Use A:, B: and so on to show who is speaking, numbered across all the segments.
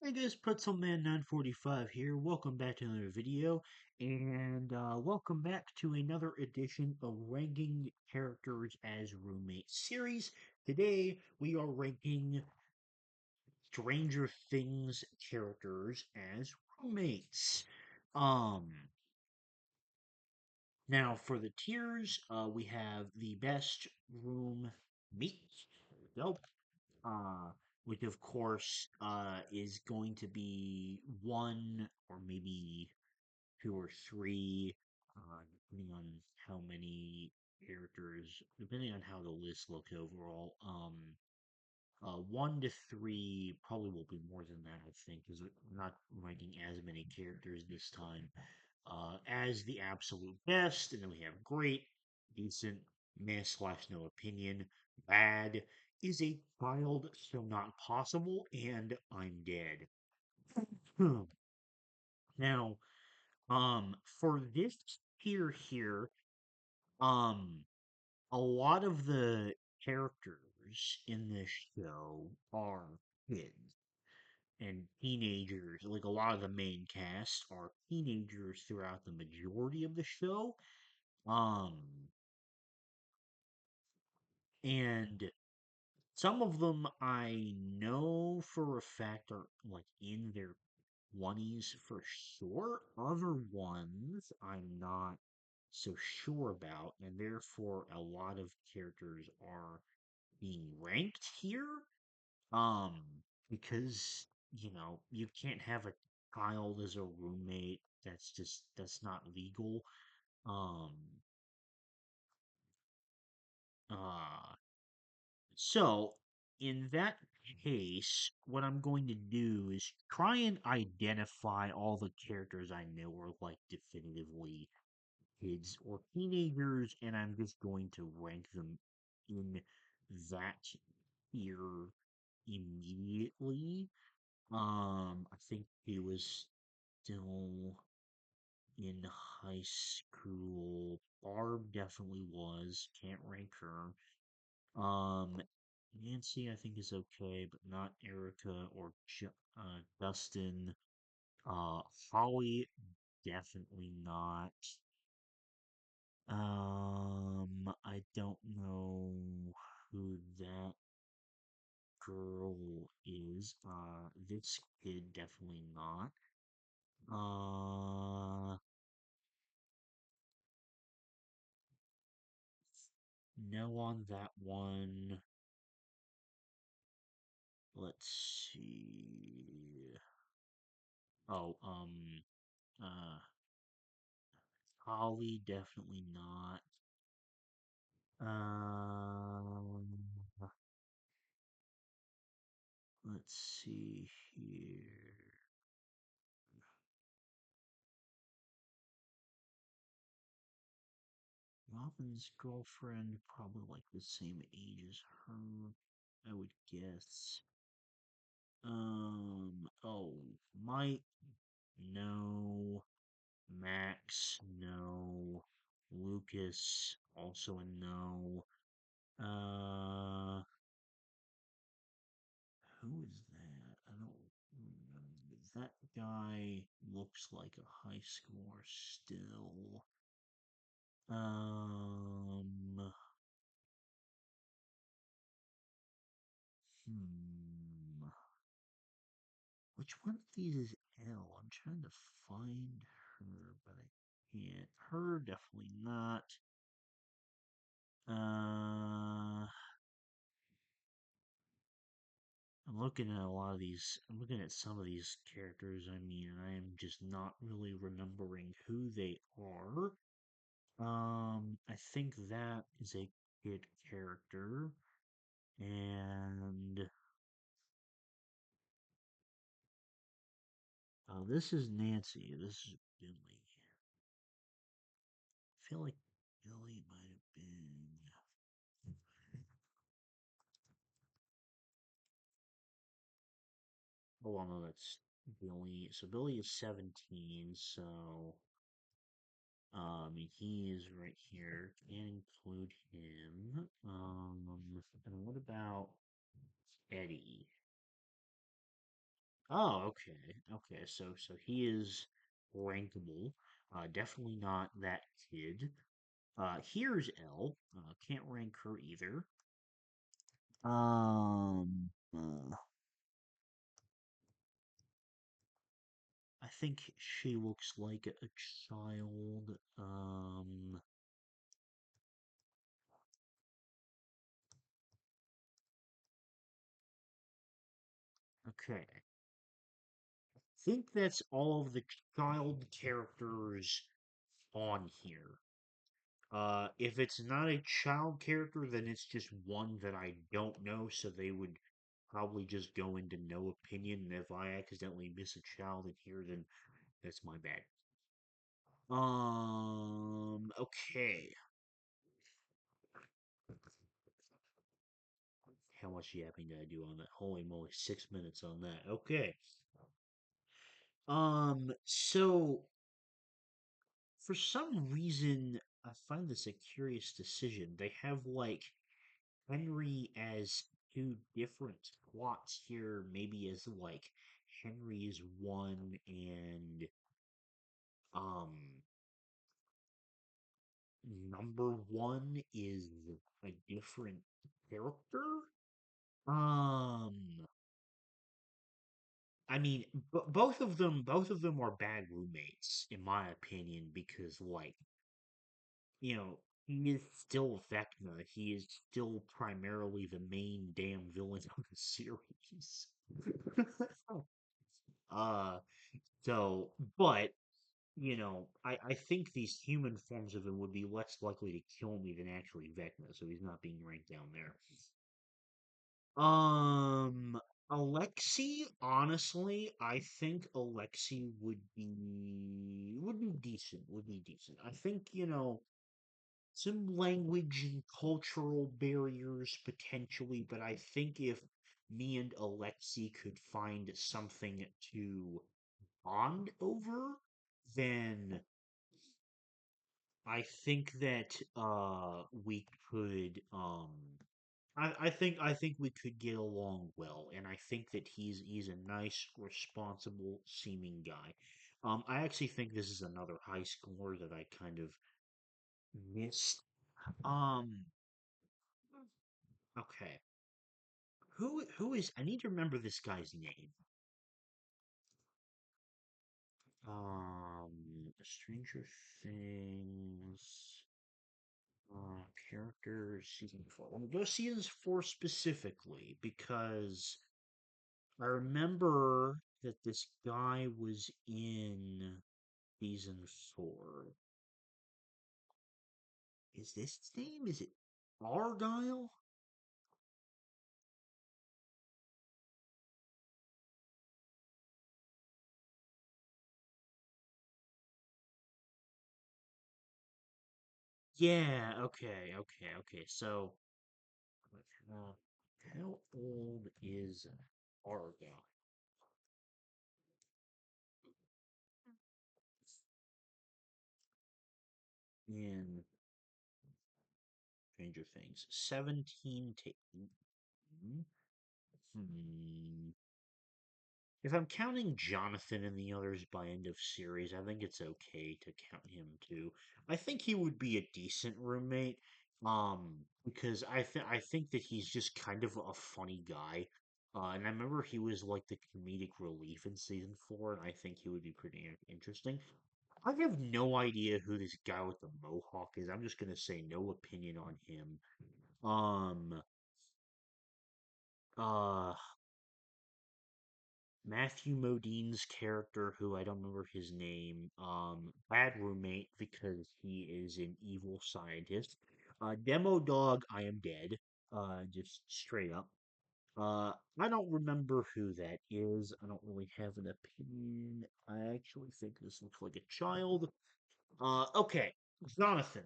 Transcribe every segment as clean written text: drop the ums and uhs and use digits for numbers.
A: Hey guys, PretzelMan945 here. Welcome back to another video, and welcome back to another edition of Ranking Characters as Roommates series. Today we are ranking Stranger Things characters as roommates. Um, Now for the tiers, we have the best room meets. There we go. uh, which of course is going to be one or maybe two or three, depending on how many characters, depending on how the list looks overall. One to three probably will be more than that, I think, because we're not ranking as many characters this time. As the absolute best, and then we have great, decent, meh slash no opinion, bad, is a child so not possible, and I'm dead. Hmm. Now, for this tier here, um, a lot of the characters in this show are kids and teenagers. Like a lot of the main cast are teenagers throughout the majority of the show. Um, and some of them I know for a fact are like in their 20s for sure. Other ones I'm not so sure about, and therefore a lot of characters are being ranked here. Um, because you can't have a child as a roommate. That's not legal. Um, uh, So, in that case, what I'm going to do is try and identify all the characters I know are like definitively kids or teenagers, and I'm just going to rank them in that tier immediately. I think he was still in high school. Barb definitely was. Can't rank her. Um, Nancy, I think is okay, but not Erica or Dustin. Uh, Holly, definitely not. I don't know who that girl is. This kid definitely not. Uh, no on that one. Let's see. Oh, uh, Holly, definitely not. Um, let's see here. Robin's girlfriend, probably like the same age as her, I would guess. Oh, Mike, no. Max, no. Lucas, also a no. Uh, who is that? I don't remember. That guy looks like a high schooler still. Um, hmm. Which one of these is L? I'm trying to find her, but I can't. Her, definitely not. Uh, I'm looking at a lot of these. I'm looking at some of these characters. I mean, I am just not really remembering who they are. I think that is a kid character, and this is Nancy. This is Billy. I feel like Billy might have been. Oh, well, no, that's Billy. So Billy is 17, so he is right here. Can include him. And what about Eddie? Oh, okay. Okay, so he is rankable. Definitely not that kid. Here's L. Can't rank her either. I think she looks like a child. Okay. Think that's all of the child characters on here. If it's not a child character, then it's just one that I don't know, so they would probably just go into no opinion. And if I accidentally miss a child in here, then that's my bad. Okay. How much yapping did I do on that? Holy moly, 6 minutes on that. Okay. So for some reason, I find this a curious decision. They have like Henry as two different plots here, maybe as like Henry is one and um number one is a different character. Um I mean, both of them are bad roommates in my opinion because like you know, he is still Vecna. He is still primarily the main damn villain of the series. uh, so, but, I think these human forms of him would be less likely to kill me than actually Vecna, so he's not being ranked down there. Um, Alexi, honestly, I think Alexi would be decent, would be decent. I think, some language and cultural barriers potentially, but I think if me and Alexi could find something to bond over, then I think that we could I think we could get along well, and I think that he's a nice, responsible seeming guy. I actually think this is another high score that I kind of missed. Um, okay. Who is I need to remember this guy's name. Stranger Things characters season four. Let me go season four specifically because I remember that this guy was in season four. Is this his name? Is it Argyle? Yeah, okay. So, uh, how old is Argyle in Stranger Things? 17 to 18? Hmm. If I'm counting Jonathan and the others by end of series, I think it's okay to count him too. I think he would be a decent roommate, because I think that he's just kind of a funny guy. And I remember he was like the comedic relief in season four, and I think he would be pretty interesting. I have no idea who this guy with the mohawk is. I'm just gonna say no opinion on him. Um, uh, Matthew Modine's character, who I don't remember his name, bad roommate because he is an evil scientist. Demo Dog, I am dead. Just straight up. I don't remember who that is. I don't really have an opinion. I actually think this looks like a child. Okay, Jonathan.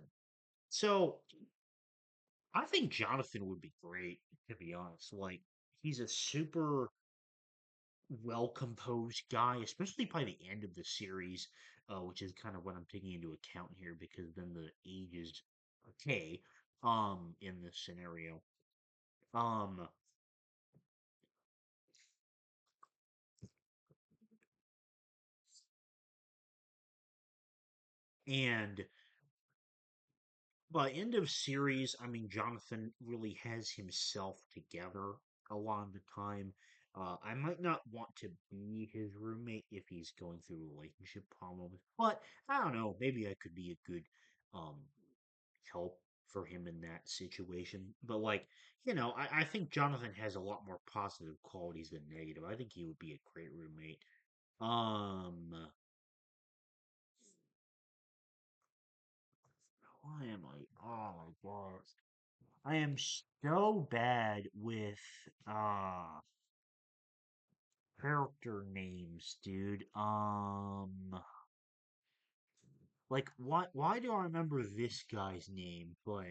A: So I think Jonathan would be great, to be honest. Like, he's a super well composed guy, especially by the end of the series, which is kind of what I'm taking into account here because then the age is okay in this scenario. Um And by end of series, I mean Jonathan really has himself together a lot of the time. I might not want to be his roommate if he's going through relationship problems, but I don't know. Maybe I could be a good um, help for him in that situation. But I think Jonathan has a lot more positive qualities than negative. I think he would be a great roommate. Um, why am I? Oh my god. I am so bad with character names, dude. Like why do I remember this guy's name but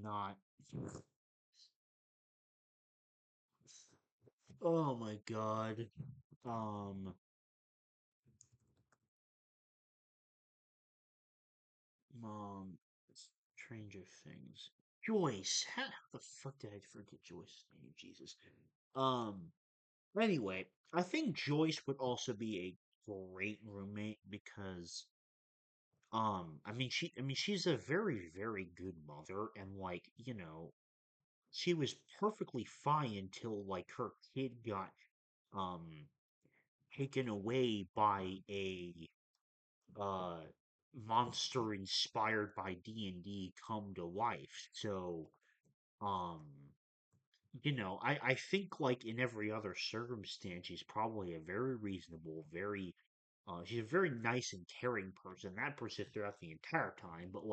A: not Oh my god. Um um Stranger Things. Joyce. How the fuck did I forget Joyce's name? Jesus. Um anyway, I think Joyce would also be a great roommate because she's a very, very good mother, and she was perfectly fine until her kid got um taken away by a uh monster inspired by D&D come to life. So, um, I think in every other circumstance, she's probably a very reasonable, she's a very nice and caring person. That persisted throughout the entire time, but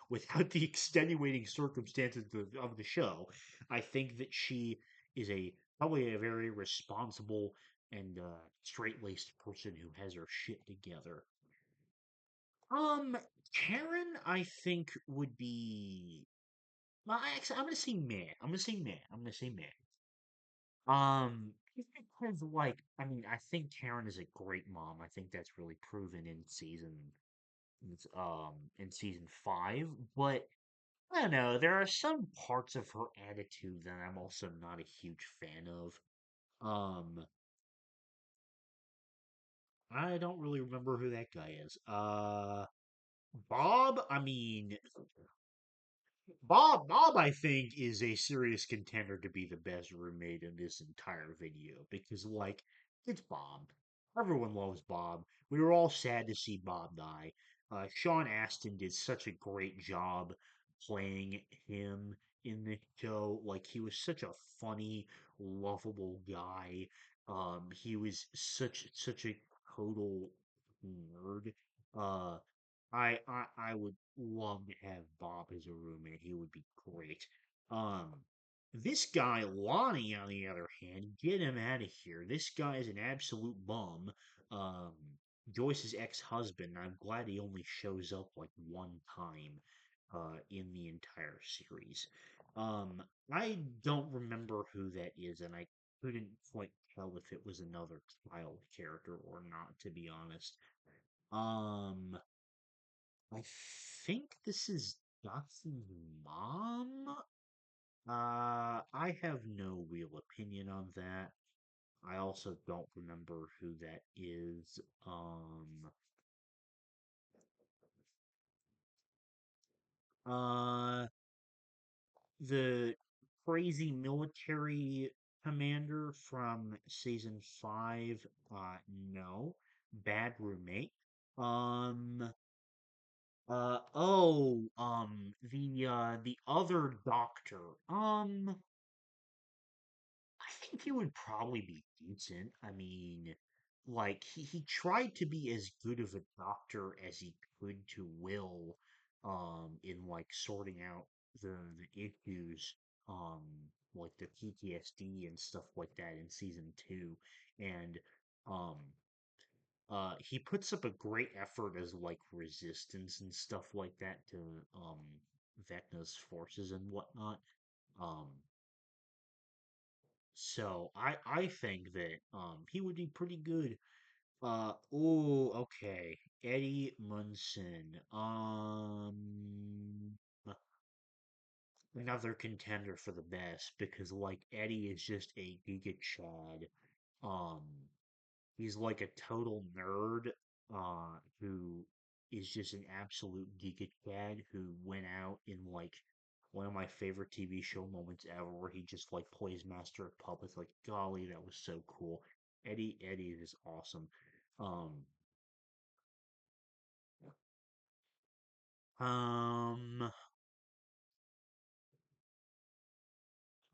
A: without the extenuating circumstances of the show, I think that she is a probably a very responsible and straight-laced person who has her shit together. Um, Karen, I think would be. Well, actually, I'm gonna say man. I'm gonna say man. I'm gonna say man. Just because, I think Karen is a great mom. I think that's really proven in season five. But I don't know. There are some parts of her attitude that I'm also not a huge fan of. Um, I don't really remember who that guy is. Bob. Bob, I think, is a serious contender to be the best roommate in this entire video because, it's Bob. Everyone loves Bob. We were all sad to see Bob die. Sean Astin did such a great job playing him in the show. He was such a funny, lovable guy. He was such a total nerd. Uh, I would love to have Bob as a roommate. He would be great. Um, this guy Lonnie, on the other hand, get him out of here. This guy is an absolute bum. Um, Joyce's ex-husband. I'm glad he only shows up one time, in the entire series. Um, I don't remember who that is, and I couldn't quite tell if it was another child character or not, to be honest. Um, I think this is Dotsun's mom. I have no real opinion on that. I also don't remember who that is. Uh, the crazy military commander from season five. No, bad roommate. Um, the other doctor. I think he would probably be decent. He tried to be as good of a doctor as he could to Will, in sorting out the issues, um, like the PTSD and stuff like that in season two, and um, he puts up a great effort as resistance and stuff like that to Vecna's forces and whatnot. Um, so I think that he would be pretty good. Okay. Eddie Munson. Another contender for the best because Eddie is just a Giga Chad. Um he's like a total nerd who is just an absolute geekachad who went out in like one of my favorite TV show moments ever, where he just like plays Master of Puppets. Like, golly, that was so cool. Eddie is awesome. Um, um,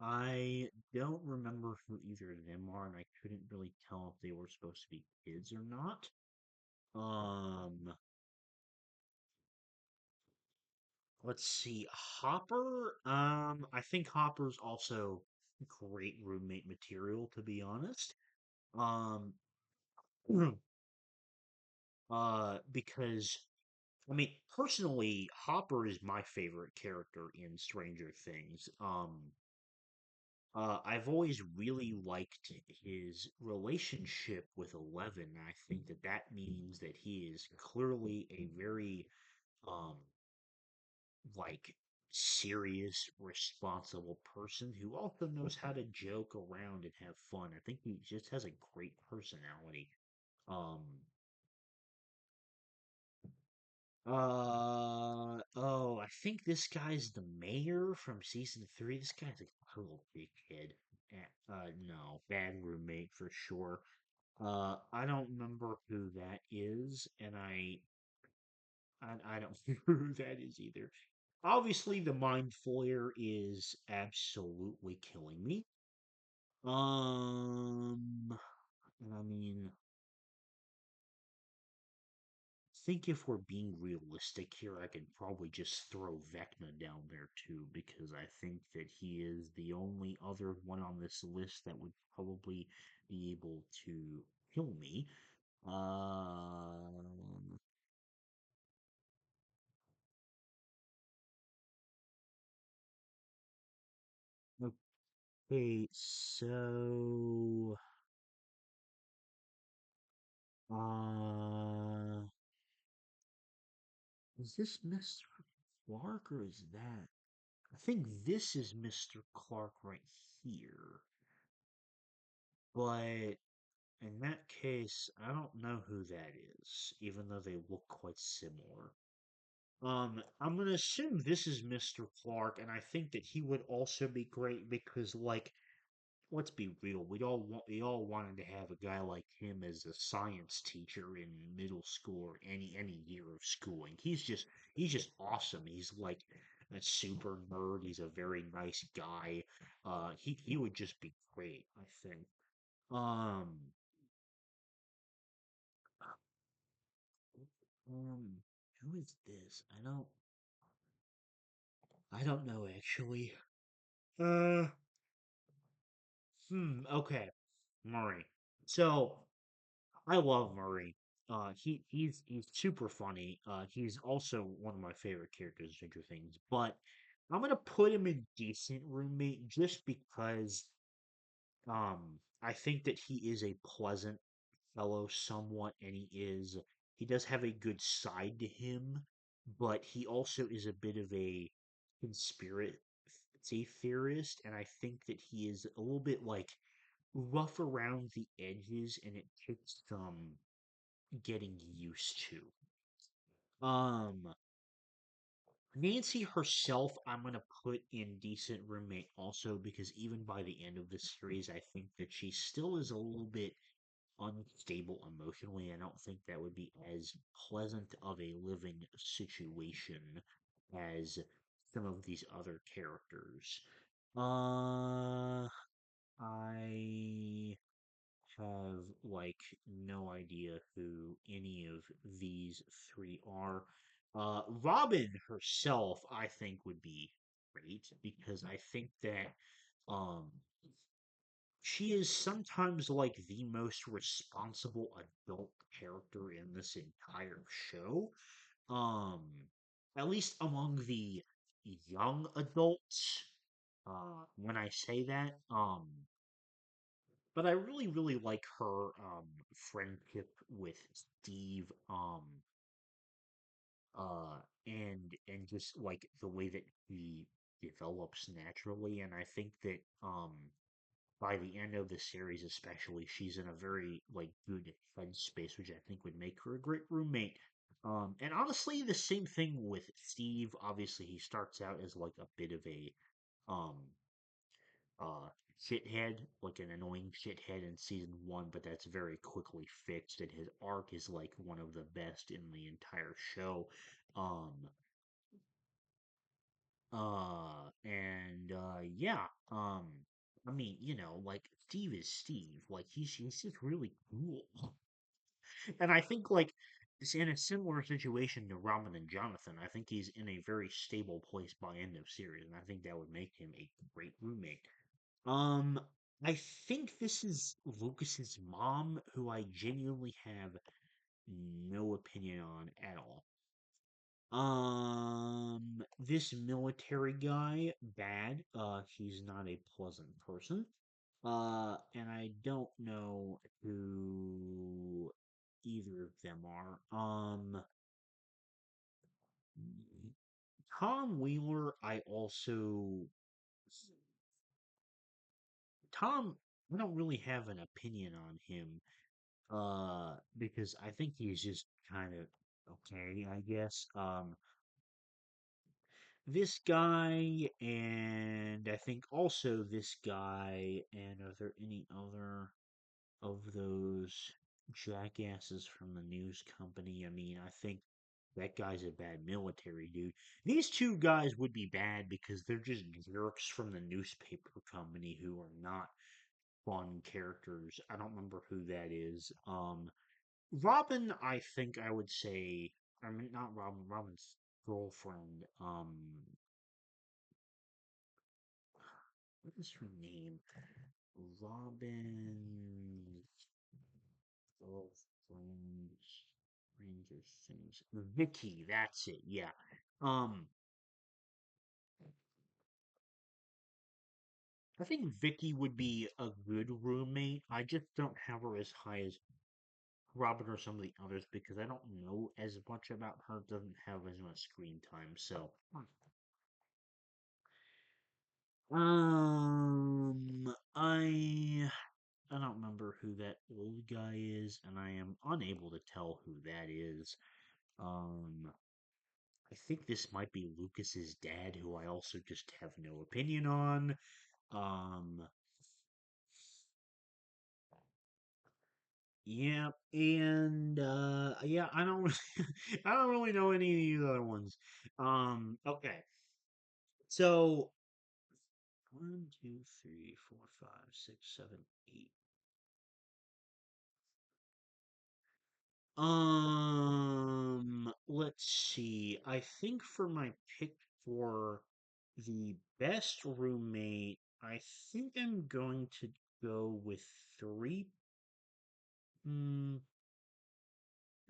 A: I don't remember who either of them are, and I couldn't really tell if they were supposed to be kids or not. Um, let's see. Hopper, I think Hopper's also great roommate material, to be honest. Um, because I mean, personally, Hopper is my favorite character in Stranger Things. I've always really liked his relationship with Eleven. And I think that that means that he is clearly a very, um, like, serious, responsible person who also knows how to joke around and have fun. I think he just has a great personality. Um, oh, I think this guy's the mayor from season three. This guy's a little big kid. No, bad roommate for sure. I don't remember who that is, and I don't know who that is either. Obviously, the Mind Flayer is absolutely killing me. And I mean, think if we're being realistic here, I could probably just throw Vecna down there too, because I think that he is the only other one on this list that would probably be able to kill me. Um, okay, so uh, is this Mr. Clark or is that? I think this is Mr. Clark right here, but in that case, I don't know who that is, even though they look quite similar. I'm gonna assume this is Mr. Clark, and I think that he would also be great because, like, let's be real, we all wanted to have a guy like him as a science teacher in middle school or any year of schooling. He's just awesome. He's like a super nerd. He's a very nice guy. He would just be great, I think. Um, Um, who is this? I don't know actually. Uh, okay. Murray. So, I love Murray. He's super funny. He's also one of my favorite characters in Stranger Things, but I'm gonna put him in decent roommate just because I think that he is a pleasant fellow somewhat, and he does have a good side to him, but he also is a bit of a conspiracy theorist, and I think that he is a little bit like rough around the edges, and it takes some getting used to. Nancy herself, I'm gonna put in decent roommate also because even by the end of the series, I think that she still is a little bit unstable emotionally. I don't think that would be as pleasant of a living situation as some of these other characters. Uh, I have like no idea who any of these three are. Robin herself, I think, would be great because I think that um she is sometimes like the most responsible adult character in this entire show. Um, at least among the young adults. When I say that, but I really, really like her friendship with Steve. And just like the way that he develops naturally, and I think that by the end of the series especially, she's in a very like good headspace, which I think would make her a great roommate. And honestly, the same thing with Steve. Obviously, he starts out as like a bit of a um uh shithead, like an annoying shithead in season one, but that's very quickly fixed, and his arc is like one of the best in the entire show. Um, yeah, I mean, like Steve is Steve, like he's just really cool. And I think like it's in a similar situation to Robin and Jonathan. I think he's in a very stable place by end of series, and I think that would make him a great roommate. Um, I think this is Lucas's mom, who I genuinely have no opinion on at all. This military guy, bad. He's not a pleasant person. And I don't know who either of them are. Tom Wheeler, Tom, I don't really have an opinion on him. Because I think he's just kind of okay, I guess. This guy, and I think also this guy, and are there any other of those jackasses from the news company? I mean, I think that guy's a bad military dude. These two guys would be bad because they're just jerks from the newspaper company who are not fun characters. I don't remember who that is. Robin, I think I would say, I mean, not Robin, Robin's girlfriend. What is her name? Robin girlfriend, Stranger Things. Vicky, that's it. Yeah. Um, I think Vicky would be a good roommate. I just don't have her as high as Robin or some of the others because I don't know as much about her. Doesn't have as much screen time, so. I don't remember who that old guy is, and I am unable to tell who that is. Um, I think this might be Lucas's dad, who I also just have no opinion on. Um, yeah, and yeah, I don't, I don't really know any of these other ones. Okay, so 1, 2, 3, 4, 5, 6, 7, 8. Let's see. I think for my pick for the best roommate, I think I'm going to go with three. Mm,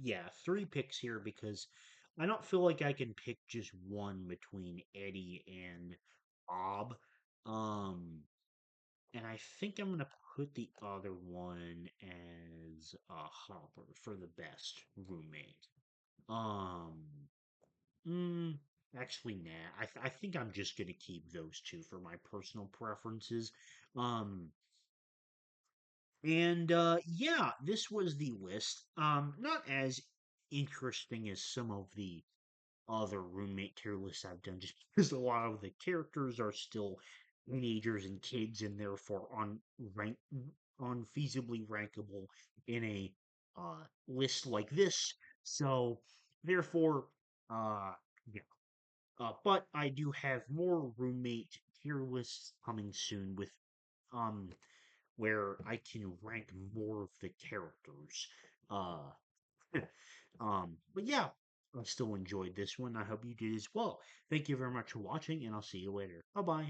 A: yeah, three picks here because I don't feel like I can pick just one between Eddie and Bob. Um, and I think I'm gonna put the other one as Hopper for the best roommate. Um, Mm, actually, nah. I think I'm just gonna keep those two for my personal preferences. Um, and yeah, this was the list. Not as interesting as some of the other roommate tier lists I've done, just because a lot of the characters are still teenagers and kids, and therefore unfeasibly rankable in a list like this. So, therefore, uh, yeah. But I do have more roommate tier lists coming soon with um where I can rank more of the characters. Uh but yeah, I still enjoyed this one. I hope you did as well. Thank you very much for watching, and I'll see you later. Bye bye.